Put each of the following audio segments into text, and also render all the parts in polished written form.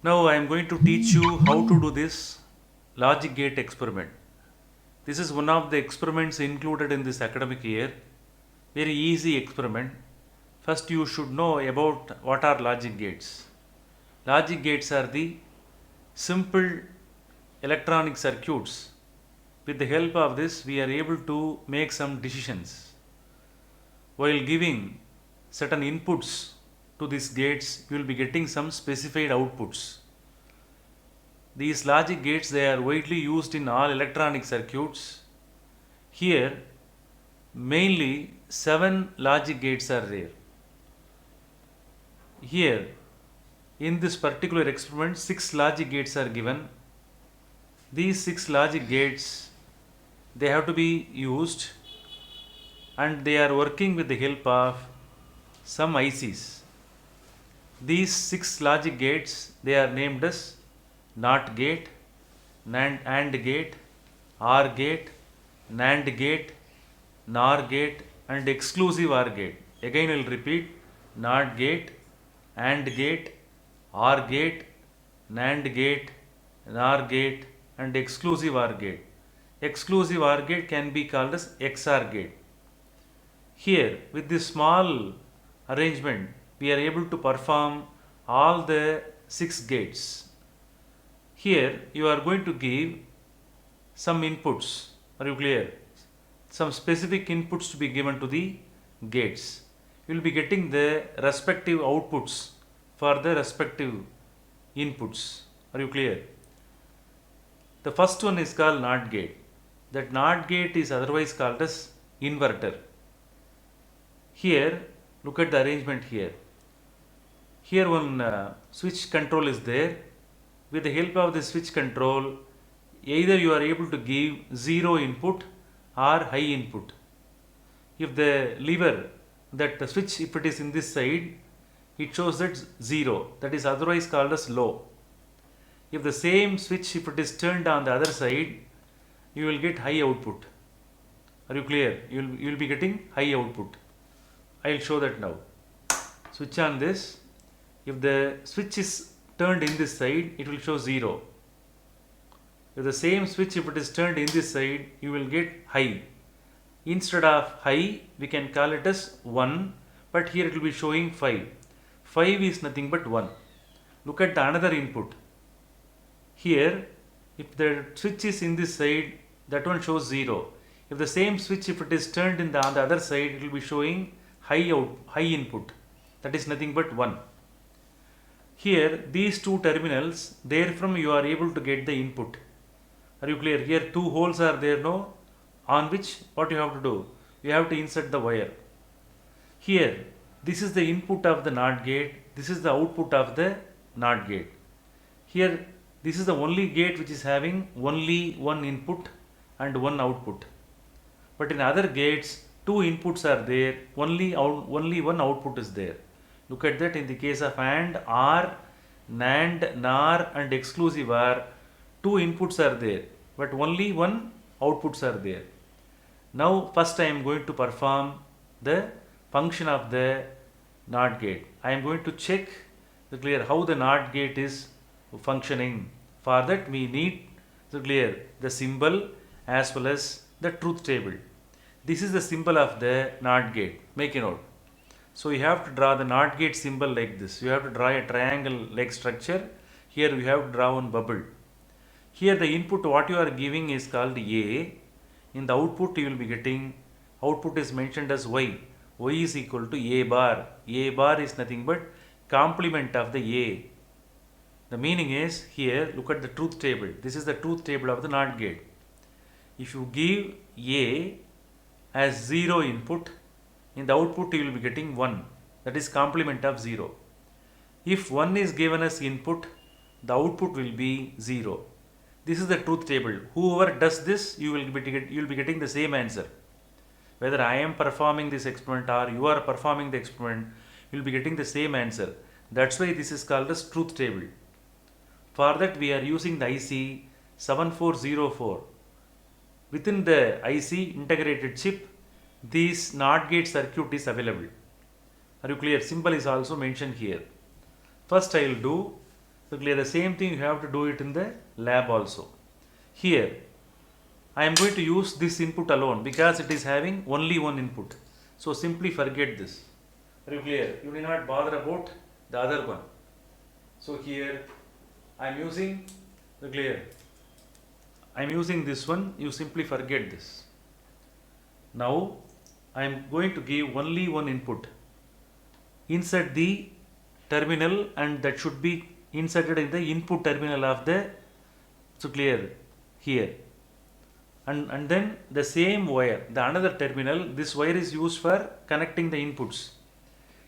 Now I am going to teach you how to do this logic gate experiment. This is one of the experiments included in this academic year. Very easy experiment. First you should know about what are logic gates. Logic gates are the simple electronic circuits. With the help of this we are able to make some decisions. While giving certain inputs to these gates, you will be getting some specified outputs. These logic gates, they are widely used in all electronic circuits. Here mainly 7 logic gates are there. Here in this particular experiment 6 logic gates are given. These 6 logic gates, they have to be used and they are working with the help of some ICs. These 6 logic gates, they are named as NOT gate, AND gate, OR gate, NAND gate, NOR gate and exclusive OR gate. Again I will repeat: NOT gate, AND gate, OR gate, NAND gate, NOR gate and exclusive OR gate. Exclusive OR gate can be called as XOR gate. Here with this small arrangement we are able to perform all the 6 gates. Here you are going to give some inputs. Are you clear? Some specific inputs to be given to the gates. You will be getting the respective outputs for the respective inputs. Are you clear? The first one is called NOT gate. That NOT gate is otherwise called as inverter. Here look at the arrangement here. Here one switch control is there. With the help of the switch control, either you are able to give 0 input or high input. If the lever, that the switch, if it is in this side, it shows that 0, that is otherwise called as low. If the same switch, if it is turned on the other side, you will get high output. Are you clear? You will be getting high output. I will show that now. Switch on this. If the switch is turned in this side, it will show 0. If the same switch, if it is turned in this side, you will get high. Instead of high, we can call it as 1, but here it will be showing 5. 5 is nothing but 1. Look at the another input. Here, if the switch is in this side, that one shows 0. If the same switch, if it is turned on the other side, it will be showing high input. That is nothing but 1. Here, these two terminals, therefrom you are able to get the input. Are you clear? Here 2 holes are there, no? On which what you have to do? You have to insert the wire. Here, this is the input of the NOT gate. This is the output of the NOT gate. Here, this is the only gate which is having only one input and one output. But in other gates, 2 inputs are there, only one output is there. Look at that. In the case of AND, OR, NAND, NOR and exclusive OR, 2 inputs are there, but only one outputs are there. Now first I am going to perform the function of the NOT gate. I am going to check how the NOT gate is functioning. For that we need to clear the symbol as well as the truth table. This is the symbol of the NOT gate. Make a note. So you have to draw the NOT gate symbol like this. You have to draw a triangle like structure. Here you have to draw one bubble. Here the input what you are giving is called A. In the output you will be getting, output is mentioned as Y. Y is equal to A bar. A bar is nothing but complement of the A. The meaning is, here look at the truth table. This is the truth table of the NOT gate. If you give A as 0 input, in the output you will be getting 1, that is complement of 0. If 1 is given as input, the output will be 0. This is the truth table. Whoever does this, you will be getting the same answer. Whether I am performing this experiment or you are performing the experiment, you will be getting the same answer. That's why this is called as truth table. For that we are using the IC 7404. Within the IC integrated chip, this NOT gate circuit is available. Are you clear? Symbol is also mentioned here. First I will do So clear, the same thing you have to do it in the lab also. Here, I am going to use this input alone because it is having only one input. So simply forget this. Are you clear? You do not bother about the other one. So here, I am using the clear. I am using this one. You simply forget this. Now, I am going to give only one input. Insert the terminal, and that should be inserted in the input terminal of the, so clear, here. And then the same wire, the another terminal, this wire is used for connecting the inputs.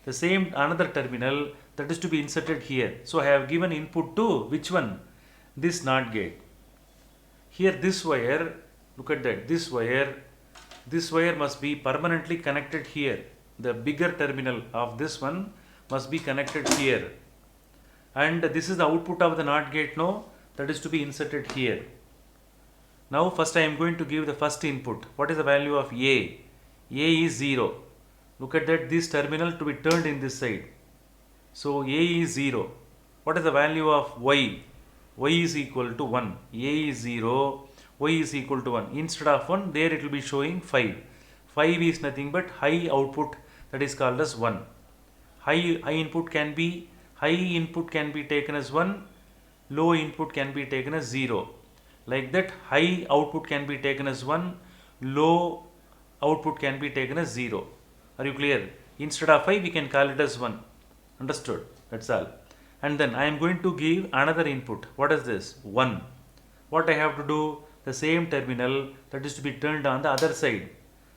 The same another terminal that is to be inserted here. So I have given input to which one? This NOT gate. Here this wire, look at that, this wire must be permanently connected here. The bigger terminal of this one must be connected here. And this is the output of the NOT gate now, that is to be inserted here. Now first I am going to give the first input. What is the value of A? A is 0. Look at that, this terminal to be turned in this side. So A is 0. What is the value of Y? Y is equal to 1. A is 0. Y is equal to 1. Instead of 1, there it will be showing 5. 5 is nothing but high output, that is called as 1. High input can be taken as 1. Low input can be taken as 0. Like that, high output can be taken as 1. Low output can be taken as 0. Are you clear? Instead of 5, we can call it as 1. Understood? That's all. And then I am going to give another input. What is this? 1. What I have to do? The same terminal that is to be turned on the other side.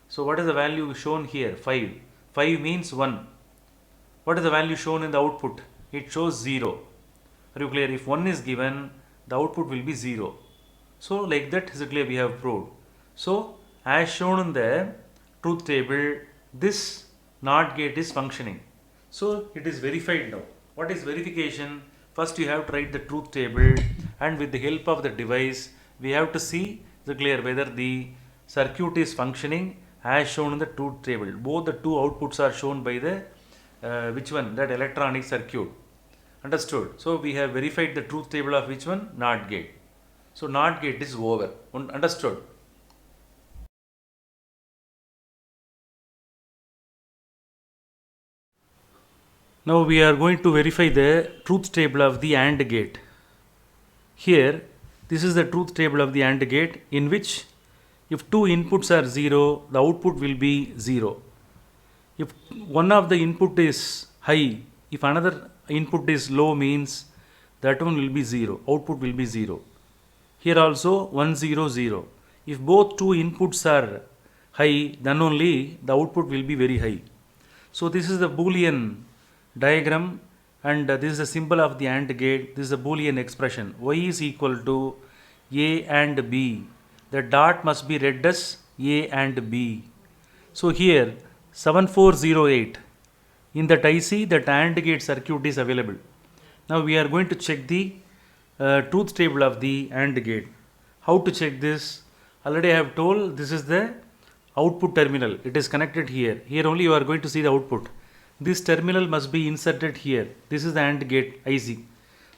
So what is the value shown here? 5. 5 means 1. What is the value shown in the output? It shows 0. Are you clear? If 1 is given, the output will be 0. So like that, is clear, we have proved. So as shown in the truth table, this NOT gate is functioning. So it is verified now. What is verification? First you have to write the truth table, and with the help of the device, we have to see the clear whether the circuit is functioning as shown in the truth table. Both the two outputs are shown by the which one? That electronic circuit. Understood? So we have verified the truth table of which one? NOT gate. So NOT gate is over. Understood? Now we are going to verify the truth table of the AND gate. Here, this is the truth table of the AND gate, in which if two inputs are 0, the output will be 0. If one of the input is high, if another input is low, means that one will be 0. Output will be 0. Here also 1, 0, 0. If both two inputs are high, then only the output will be very high. So this is the Boolean diagram, and this is the symbol of the AND gate. This is a Boolean expression. Y is equal to A and B. The dot must be read as A and B. So here 7408, in that IC, that AND gate circuit is available. Now we are going to check the truth table of the AND gate. How to check this? Already I have told, this is the output terminal. It is connected here. Here only you are going to see the output. This terminal must be inserted here. This is the AND gate IC.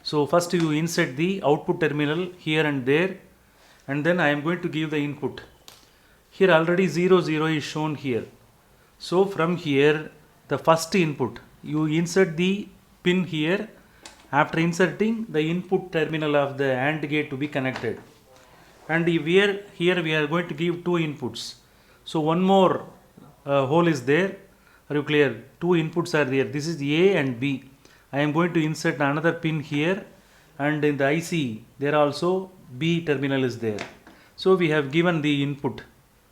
So first you insert the output terminal here and there, and then I am going to give the input. Here already 0, 0 is shown here. So from here, the first input, you insert the pin here. After inserting, the input terminal of the AND gate to be connected. And here we are going to give two inputs. So one more hole is there. Are you clear? Two inputs are there. This is A and B. I am going to insert another pin here, and in the IC there also B terminal is there. So we have given the input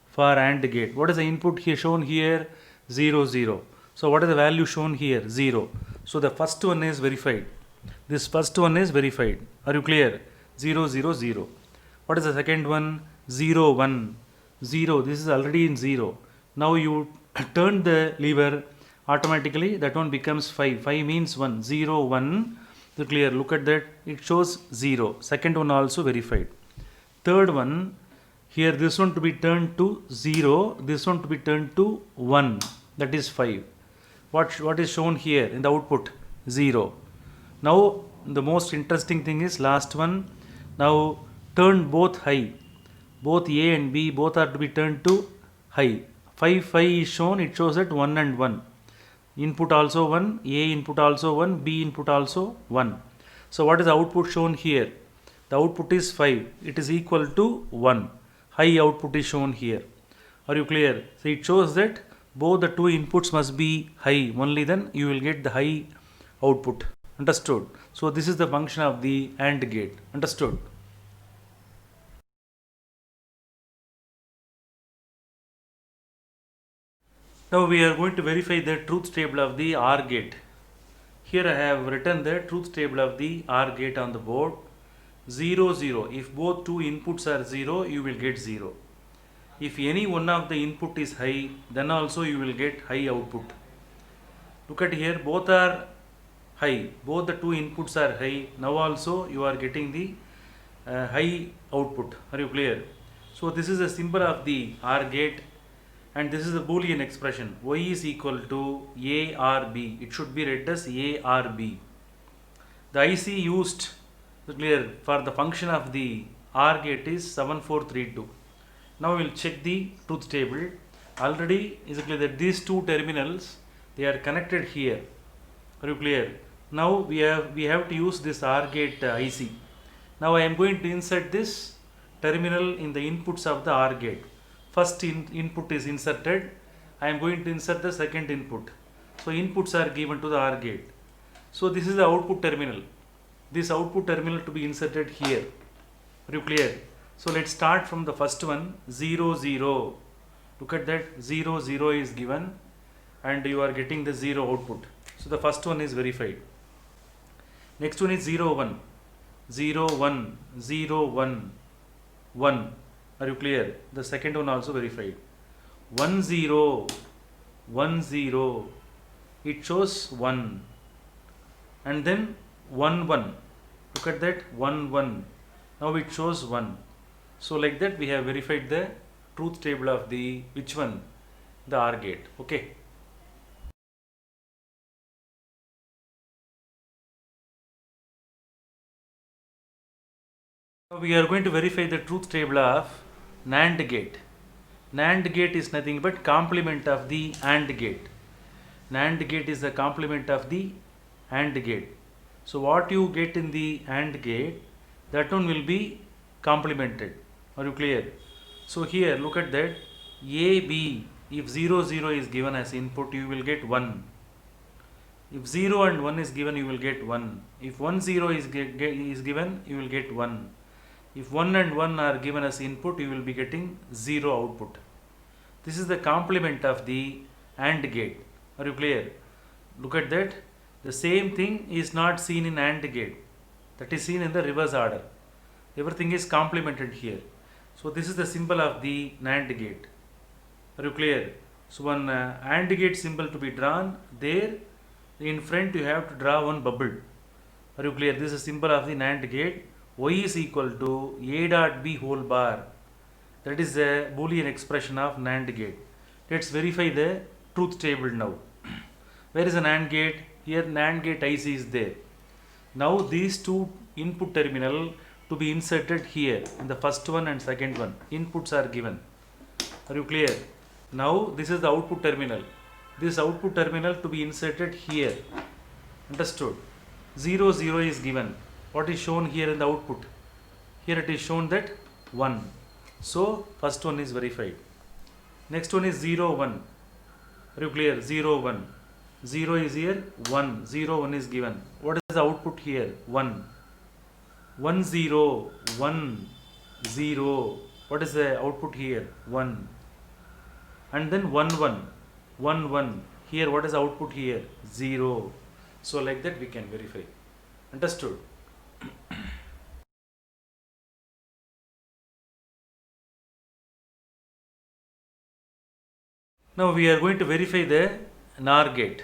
for AND gate. What is the input here shown here? 0, 0. So what is the value shown here? 0. So the first one is verified. This first one is verified. Are you clear? 0, 0, 0. What is the second one? 0, 1. 0. This is already in 0. Now you turn the lever, automatically that one becomes 5. 5 means 1. 0, 1. So clear. Look at that. It shows 0. Second one also verified. Third one, here this one to be turned to 0. This one to be turned to 1. That is 5. What is shown here in the output? 0. Now the most interesting thing is last one. Now turn both high. Both A and B both are to be turned to high. 5 5 is shown, it shows that 1 and 1. Input also 1, A input also 1, B input also 1. So what is the output shown here? The output is 5. It is equal to 1. High output is shown here. Are you clear? So it shows that both the two inputs must be high. Only then you will get the high output. Understood? So this is the function of the AND gate. Understood? Now we are going to verify the truth table of the OR gate. Here I have written the truth table of the OR gate on the board. 0 0. If both two inputs are 0, you will get 0. If any one of the input is high, then also you will get high output. Look at here, both are high. Both the two inputs are high. Now also you are getting the high output. Are you clear? So this is a symbol of the OR gate, and this is the Boolean expression. Y is equal to A or B. It should be read as A or B. The IC used clear for the function of the OR gate is 7432. Now we will check the truth table. Already is clear that these two terminals, they are connected here. Are you clear? Now we have to use this OR gate IC. Now I am going to insert this terminal in the inputs of the OR gate. First input is inserted. I am going to insert the second input. So inputs are given to the OR gate. So this is the output terminal. This output terminal to be inserted here. Are you clear? So let's start from the first one, 0 0. Look at that, 0 0 is given and you are getting the 0 output. So the first one is verified. Next one is 0 1. 0 1 0 1 1. Are you clear? The second one also verified. 1 0 1 0. It shows 1. And then 1 1. Look at that, 1 1. Now it shows 1. So like that we have verified the truth table of the which one? The OR gate. Okay. Now we are going to verify the truth table of NAND gate. NAND gate is nothing but complement of the AND gate. NAND gate is the complement of the AND gate. So what you get in the AND gate, that one will be complemented. Are you clear? So here look at that, A, B, if 0 0 is given as input, you will get 1. If 0 and 1 is given, you will get 1. If 1 0 is given, you will get 1. If 1 and 1 are given as input, you will be getting 0 output. This is the complement of the AND gate. Are you clear? Look at that. The same thing is not seen in AND gate. That is seen in the reverse order. Everything is complemented here. So this is the symbol of the NAND gate. Are you clear? So one AND gate symbol to be drawn, there in front you have to draw one bubble. Are you clear? This is a symbol of the NAND gate. Y is equal to A dot B whole bar. That is the Boolean expression of NAND gate. Let's verify the truth table now. Where is an AND gate? Here NAND gate IC is there. Now these two input terminal to be inserted here in the first one and second one. Inputs are given. Are you clear? Now this is the output terminal. This output terminal to be inserted here. Understood? 0 0 is given. What is shown here in the output? Here it is shown that 1. So first one is verified. Next one is 0 1. Are you clear? 0 1. 0 is here, 1. 0 1 is given. What is the output here? 1. 1 0 1 0. What is the output here? 1. And then 1 1 1 1. Here what is the output here? 0. So like that we can verify. Understood? Now we are going to verify the NOR gate.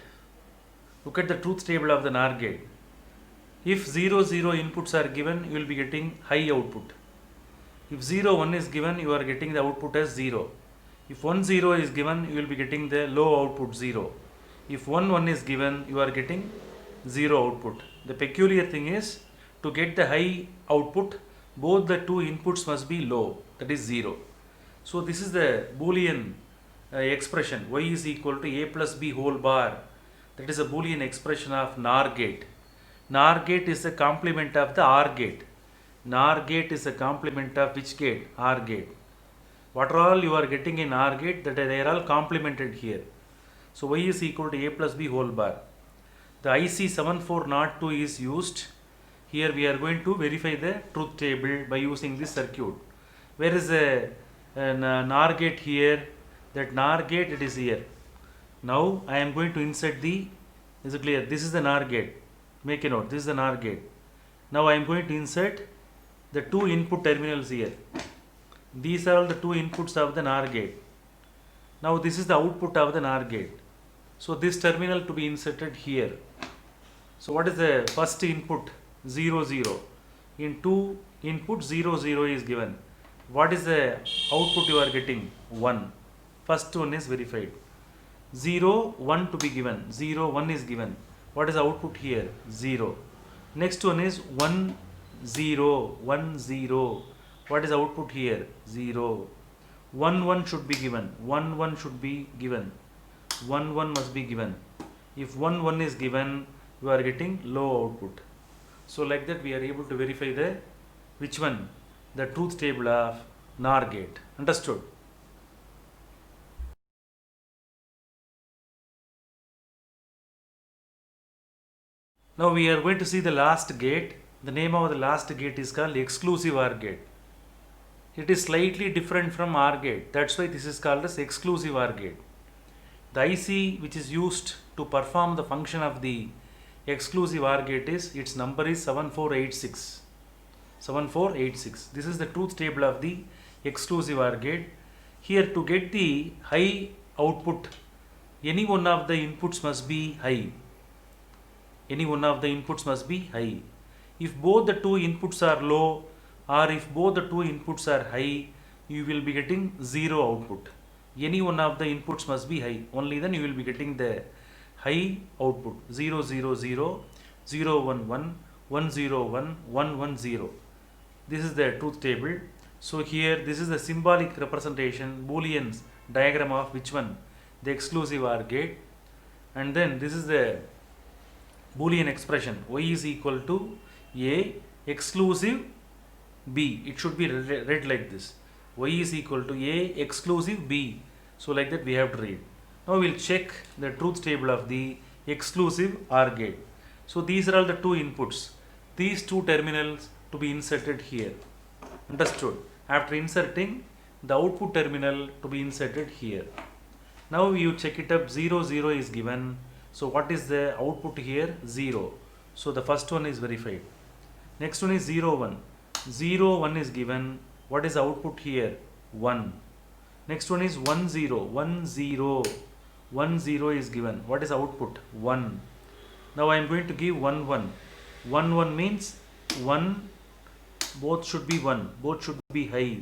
Look at the truth table of the NOR gate. If 0 0 inputs are given, you will be getting high output. If 0 1 is given, you are getting the output as 0. If 1 0 is given, you will be getting the low output 0. If 1 1 is given, you are getting 0 output. The peculiar thing is, to get the high output, both the two inputs must be low, that is 0. So this is the Boolean expression, y is equal to a plus b whole bar. That is a Boolean expression of NOR gate. NOR gate is the complement of the OR gate. NOR gate is a complement of which gate? OR gate. What all you are getting in OR gate, that they are all complemented here. So y is equal to a plus b whole bar. The IC 7402 is used. Here we are going to verify the truth table by using this circuit. Where is the NOR gate here? That NOR gate, it is here. Now I am going to insert the, is it clear? This is the NOR gate. Make a note, this is the NOR gate. Now I am going to insert the two input terminals here. These are all the two inputs of the NOR gate. Now this is the output of the NOR gate. So this terminal to be inserted here. So what is the first input? 0, 0. In two input 0, 0 is given. What is the output you are getting? 1. First one is verified. 0, 1 to be given. 0, 1 is given. What is the output here? 0. Next one is 1, 0, 1, 0. What is the output here? 0. 1, 1 should be given. 1, 1 should be given. 1, 1 must be given. If 1, 1 is given, you are getting low output. So like that we are able to verify the, which one? The truth table of NOR gate. Understood? Now we are going to see the last gate. The name of the last gate is called exclusive OR gate. It is slightly different from OR gate. That's why this is called as exclusive OR gate. The IC which is used to perform the function of the exclusive OR gate is, its number is 7486. 7486. This is the truth table of the exclusive OR gate. Here, to get the high output, any one of the inputs must be high. Any one of the inputs must be high. If both the two inputs are low, or if both the two inputs are high, you will be getting 0 output. Any one of the inputs must be high. Only then you will be getting the high output. 0, 0, 0, 0, 1, 1, 1, 0, 1, 1, 1, 0. This is the truth table. So here, this is the symbolic representation, Boolean diagram of which one? The exclusive OR gate. And then this is the Boolean expression, y is equal to a exclusive b. It should be read like this. Y is equal to a exclusive b. So like that we have to read. Now we will check the truth table of the exclusive OR gate. So these are all the two inputs. These two terminals to be inserted here. Understood? After inserting, the output terminal to be inserted here. Now you check it up, 0, 0 is given. So what is the output here? 0. So the first one is verified. Next one is 0, 1. 0, 1 is given. What is the output here? 1. Next one is 1, 0. 1, 0. 1, 0 is given. What is the output? 1. Now I am going to give 1, 1. 1, 1 means 1, both should be 1. Both should be high.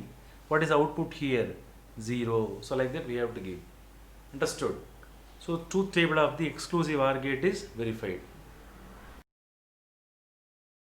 What is the output here? 0. So like that we have to give. Understood? So truth table of the exclusive OR gate is verified.